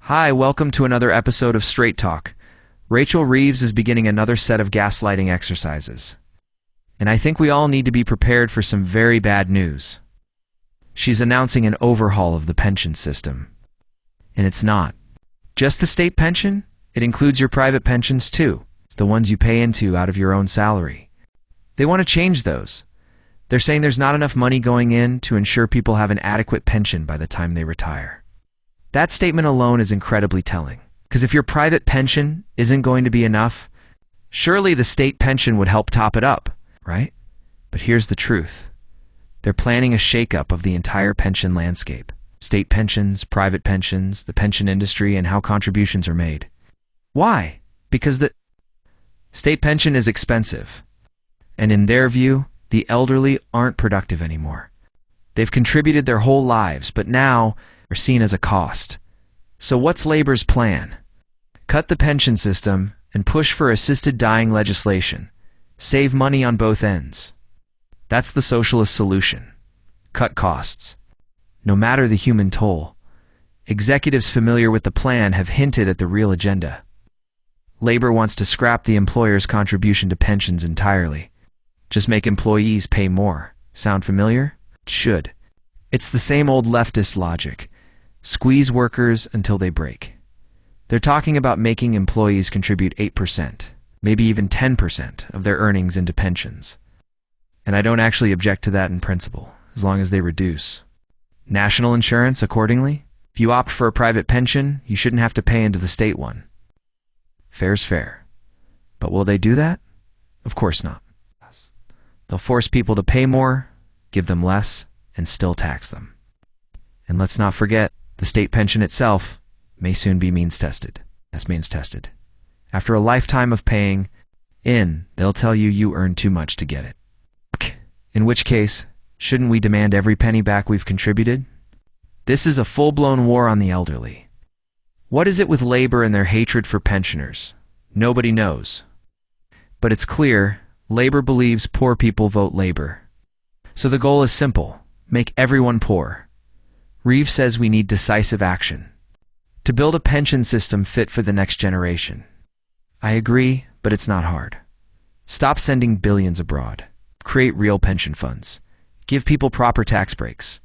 Hi, welcome to another episode of Straight Talk. Rachel Reeves is beginning another set of gaslighting exercises. And I think we all need to be prepared for some very bad news. She's announcing an overhaul of the pension system. And it's not just the state pension, it includes your private pensions too. It's the ones you pay into out of your own salary. They want to change those. They're saying there's not enough money going in to ensure people have an adequate pension by the time they retire. That statement alone is incredibly telling, because if your private pension isn't going to be enough, surely the state pension would help top it up, right? But here's the truth. They're planning a shakeup of the entire pension landscape. State pensions, private pensions, the pension industry, and how contributions are made. Why? Because the state pension is expensive. And in their view, the elderly aren't productive anymore. They've contributed their whole lives, but now are seen as a cost. So what's Labor's plan? Cut the pension system and push for assisted dying legislation. Save money on both ends. That's the socialist solution. Cut costs. No matter the human toll. Executives familiar with the plan have hinted at the real agenda. Labor wants to scrap the employer's contribution to pensions entirely. Just make employees pay more. Sound familiar? It should. It's the same old leftist logic. Squeeze workers until they break. They're talking about making employees contribute 8%, maybe even 10% of their earnings into pensions. And I don't actually object to that in principle, as long as they reduce national insurance accordingly. If you opt for a private pension, you shouldn't have to pay into the state one. Fair's fair. But will they do that? Of course not. They'll force people to pay more, give them less, and still tax them. And let's not forget, the state pension itself may soon be means tested. That's means tested. After a lifetime of paying in, they'll tell you earned too much to get it. In which case, shouldn't we demand every penny back we've contributed? This is a full-blown war on the elderly. What is it with labor and their hatred for pensioners? Nobody knows. But it's clear, labor believes poor people vote labor. So the goal is simple: make everyone poor. Reeves says we need decisive action to build a pension system fit for the next generation. I agree, but it's not hard. Stop sending billions abroad. Create real pension funds. Give people proper tax breaks.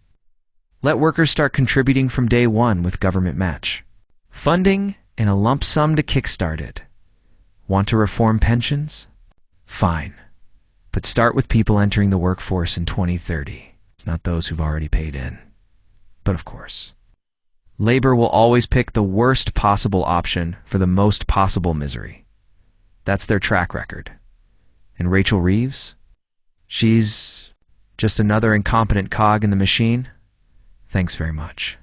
Let workers start contributing from day one with government match. Funding and a lump sum to kickstart it. Want to reform pensions? Fine. But start with people entering the workforce in 2030. It's not those who've already paid in. But of course, labor will always pick the worst possible option for the most possible misery. That's their track record. And Rachel Reeves? She's just another incompetent cog in the machine? Thanks very much.